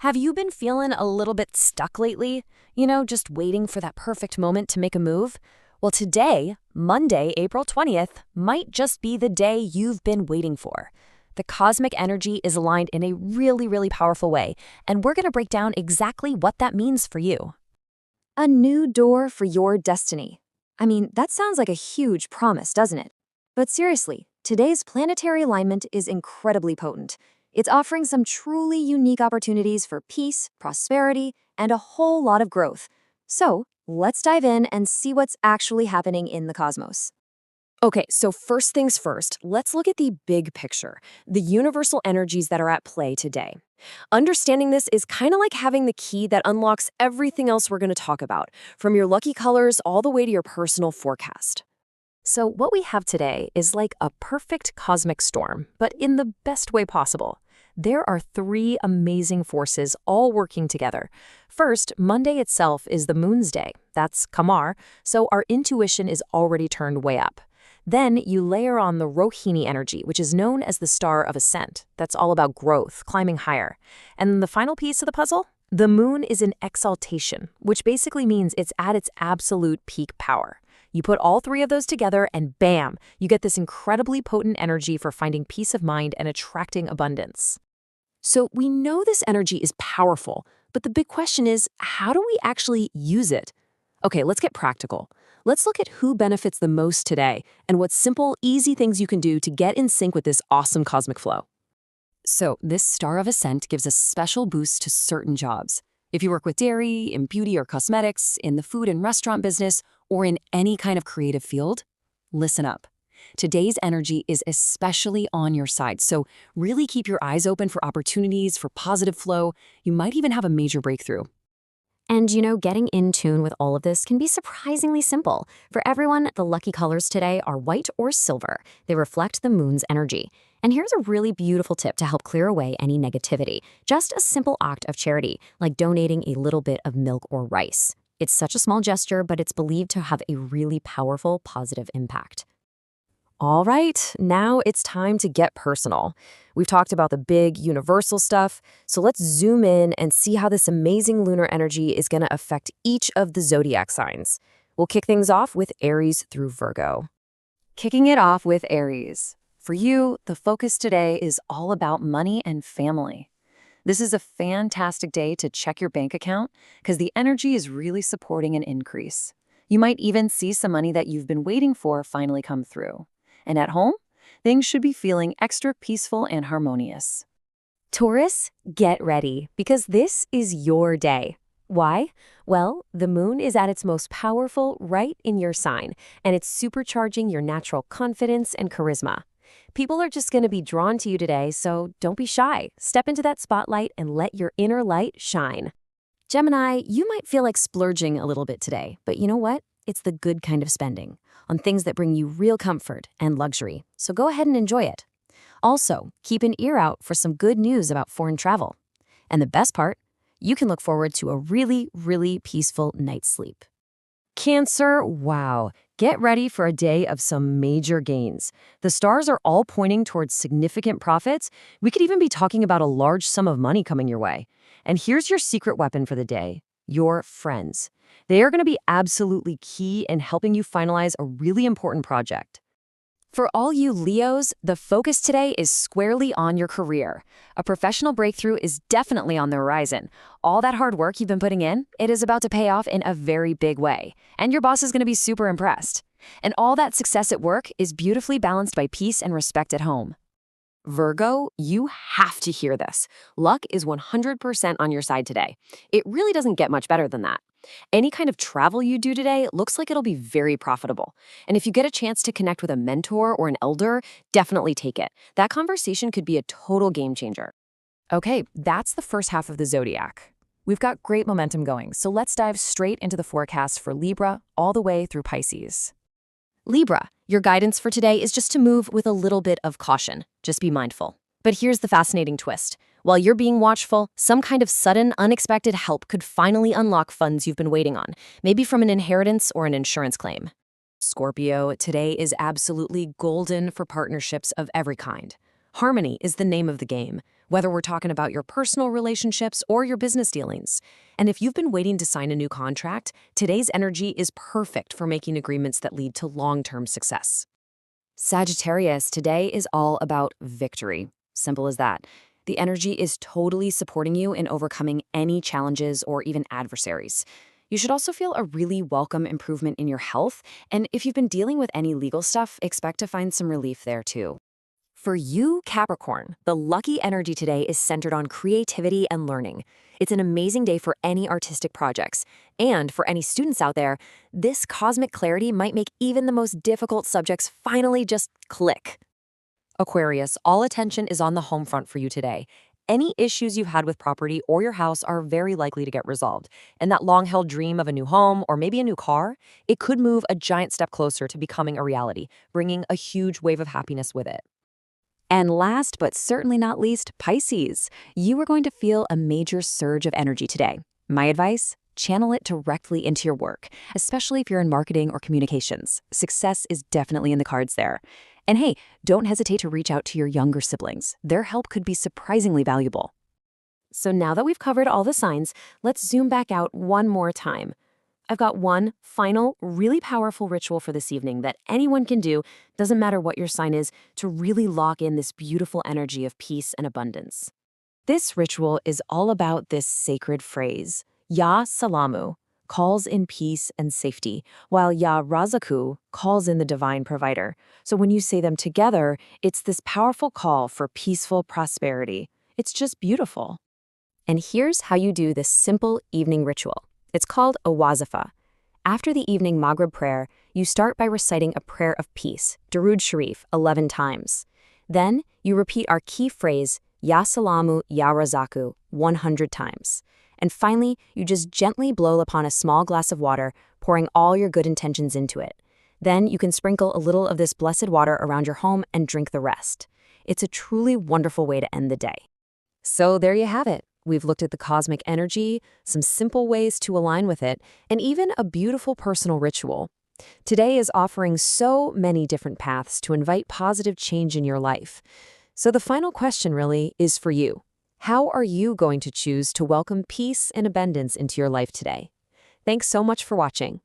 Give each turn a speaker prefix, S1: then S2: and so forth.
S1: Have you been feeling a little bit stuck lately? Just waiting for that perfect moment to make a move? Well, today, Monday, April 20th, might just be the day you've been waiting for. The cosmic energy is aligned in a really, really powerful way, and we're going to break down exactly what that means for you.
S2: A new door for your destiny. I mean, that sounds like a huge promise, doesn't it? But seriously, today's planetary alignment is incredibly potent. It's offering some truly unique opportunities for peace, prosperity, and a whole lot of growth. So, let's dive in and see what's actually happening in the cosmos.
S3: Okay, so first things first, let's look at the big picture, the universal energies that are at play today. Understanding this is kind of like having the key that unlocks everything else we're going to talk about, from your lucky colors all the way to your personal forecast.
S1: So, what we have today is like a perfect cosmic storm, but in the best way possible. There are three amazing forces all working together. First, Monday itself is the moon's day. That's Qamar, so our intuition is already turned way up. Then you layer on the Rohini energy, which is known as the star of ascent. That's all about growth, climbing higher. And then the final piece of the puzzle? The moon is in exaltation, which basically means it's at its absolute peak power. You put all three of those together and bam, you get this incredibly potent energy for finding peace of mind and attracting abundance.
S3: So we know this energy is powerful, but the big question is, how do we actually use it? Okay, let's get practical. Let's look at who benefits the most today and what simple, easy things you can do to get in sync with this awesome cosmic flow. So this star of ascent gives a special boost to certain jobs. If you work with dairy, in beauty or cosmetics, in the food and restaurant business, or in any kind of creative field, listen up. Today's energy is especially on your side, so really keep your eyes open for opportunities, for positive flow. You might even have a major breakthrough.
S2: And getting in tune with all of this can be surprisingly simple. For everyone, the lucky colors today are white or silver. They reflect the moon's energy. And here's a really beautiful tip to help clear away any negativity. Just a simple act of charity, like donating a little bit of milk or rice. It's such a small gesture, but it's believed to have a really powerful, positive impact.
S3: All right, now it's time to get personal. We've talked about the big, universal stuff, so let's zoom in and see how this amazing lunar energy is going to affect each of the zodiac signs. We'll kick things off with Aries through Virgo. Kicking it off with Aries. For you, the focus today is all about money and family. This is a fantastic day to check your bank account because the energy is really supporting an increase. You might even see some money that you've been waiting for finally come through. And at home, things should be feeling extra peaceful and harmonious.
S1: Taurus, get ready, because this is your day. Why? Well, the moon is at its most powerful right in your sign, and it's supercharging your natural confidence and charisma. People are just going to be drawn to you today, so don't be shy. Step into that spotlight and let your inner light shine.
S2: Gemini, you might feel like splurging a little bit today, but you know what? It's the good kind of spending, on things that bring you real comfort and luxury, so go ahead and enjoy it. Also, keep an ear out for some good news about foreign travel. And the best part, you can look forward to a really, really peaceful night's sleep.
S3: Cancer, wow. Get ready for a day of some major gains. The stars are all pointing towards significant profits. We could even be talking about a large sum of money coming your way. And here's your secret weapon for the day, your friends. They are going to be absolutely key in helping you finalize a really important project.
S1: For all you Leos, the focus today is squarely on your career. A professional breakthrough is definitely on the horizon. All that hard work you've been putting in, it is about to pay off in a very big way. And your boss is going to be super impressed. And all that success at work is beautifully balanced by peace and respect at home.
S3: Virgo, you have to hear this. Luck is 100% on your side today. It really doesn't get much better than that. Any kind of travel you do today looks like it'll be very profitable. And if you get a chance to connect with a mentor or an elder, definitely take it. That conversation could be a total game changer.
S1: Okay, that's the first half of the zodiac. We've got great momentum going, so let's dive straight into the forecast for Libra all the way through Pisces.
S3: Libra, your guidance for today is just to move with a little bit of caution. Just be mindful. But here's the fascinating twist. While you're being watchful, some kind of sudden, unexpected help could finally unlock funds you've been waiting on, maybe from an inheritance or an insurance claim.
S1: Scorpio, today is absolutely golden for partnerships of every kind.
S3: Harmony is the name of the game, whether we're talking about your personal relationships or your business dealings. And if you've been waiting to sign a new contract, today's energy is perfect for making agreements that lead to long-term success. Sagittarius, today is all about victory. Simple as that. The energy is totally supporting you in overcoming any challenges or even adversaries. You should also feel a really welcome improvement in your health, and if you've been dealing with any legal stuff, expect to find some relief there too. For you, Capricorn, the lucky energy today is centered on creativity and learning. It's an amazing day for any artistic projects. And for any students out there, this cosmic clarity might make even the most difficult subjects finally just click. Aquarius, all attention is on the home front for you today. Any issues you've had with property or your house are very likely to get resolved. And that long-held dream of a new home or maybe a new car, it could move a giant step closer to becoming a reality, bringing a huge wave of happiness with it. And last but certainly not least, Pisces. You are going to feel a major surge of energy today. My advice? Channel it directly into your work, especially if you're in marketing or communications. Success is definitely in the cards there. And hey, don't hesitate to reach out to your younger siblings. Their help could be surprisingly valuable. So now that we've covered all the signs, let's zoom back out one more time. I've got one final, really powerful ritual for this evening that anyone can do, doesn't matter what your sign is, to really lock in this beautiful energy of peace and abundance. This ritual is all about this sacred phrase, Ya Salamu, calls in peace and safety, while Ya Razzaqu calls in the divine provider. So when you say them together, it's this powerful call for peaceful prosperity. It's just beautiful. And here's how you do this simple evening ritual. It's called a wazifa. After the evening Maghrib prayer, you start by reciting a prayer of peace, Durood Sharif, 11 times. Then you repeat our key phrase, Ya Salamu, Ya Razzaqu, 100 times. And finally, you just gently blow upon a small glass of water, pouring all your good intentions into it. Then you can sprinkle a little of this blessed water around your home and drink the rest. It's a truly wonderful way to end the day. So there you have it. We've looked at the cosmic energy, some simple ways to align with it, and even a beautiful personal ritual. Today is offering so many different paths to invite positive change in your life. So the final question really is for you. How are you going to choose to welcome peace and abundance into your life today? Thanks so much for watching.